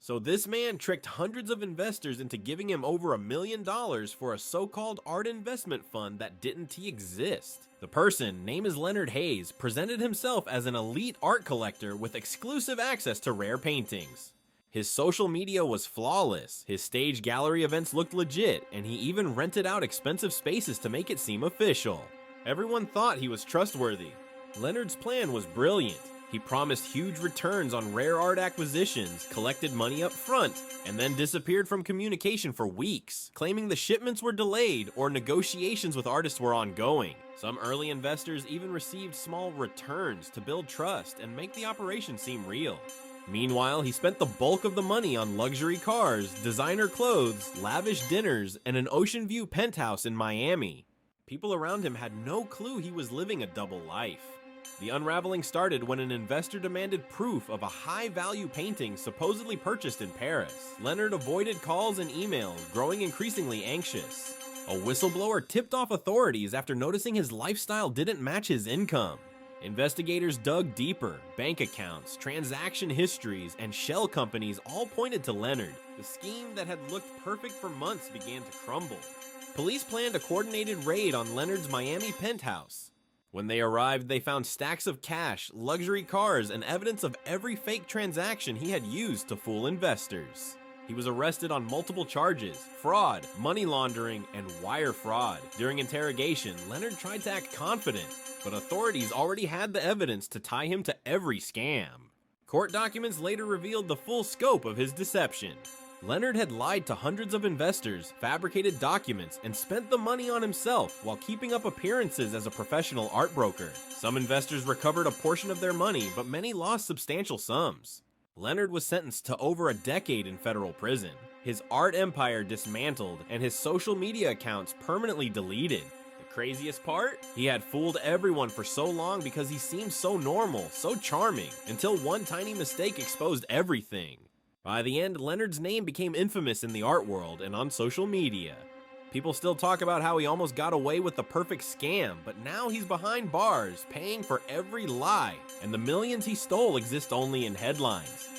So this man tricked hundreds of investors into giving him over $1 million for a so-called art investment fund that didn't exist. The person, name is Leonard Hayes, presented himself as an elite art collector with exclusive access to rare paintings. His social media was flawless, his stage gallery events looked legit, and he even rented out expensive spaces to make it seem official. Everyone thought he was trustworthy. Leonard's plan was brilliant. He promised huge returns on rare art acquisitions, collected money up front, and then disappeared from communication for weeks, claiming the shipments were delayed or negotiations with artists were ongoing. Some early investors even received small returns to build trust and make the operation seem real. Meanwhile, he spent the bulk of the money on luxury cars, designer clothes, lavish dinners, and an ocean view penthouse in Miami. People around him had no clue he was living a double life. The unraveling started when an investor demanded proof of a high-value painting supposedly purchased in Paris. Leonard avoided calls and emails, growing increasingly anxious. A whistleblower tipped off authorities after noticing his lifestyle didn't match his income. Investigators dug deeper. Bank accounts, transaction histories, and shell companies all pointed to Leonard. The scheme that had looked perfect for months began to crumble. Police planned a coordinated raid on Leonard's Miami penthouse. When they arrived, they found stacks of cash, luxury cars, and evidence of every fake transaction he had used to fool investors. He was arrested on multiple charges: fraud, money laundering, and wire fraud. During interrogation, Leonard tried to act confident, but authorities already had the evidence to tie him to every scam. Court documents later revealed the full scope of his deception. Leonard had lied to hundreds of investors, fabricated documents, and spent the money on himself while keeping up appearances as a professional art broker. Some investors recovered a portion of their money, but many lost substantial sums. Leonard was sentenced to over a decade in federal prison. His art empire dismantled, and his social media accounts permanently deleted. The craziest part? He had fooled everyone for so long because he seemed so normal, so charming, until one tiny mistake exposed everything. By the end, Leonard's name became infamous in the art world and on social media. People still talk about how he almost got away with the perfect scam, but now he's behind bars, paying for every lie, and the millions he stole exist only in headlines.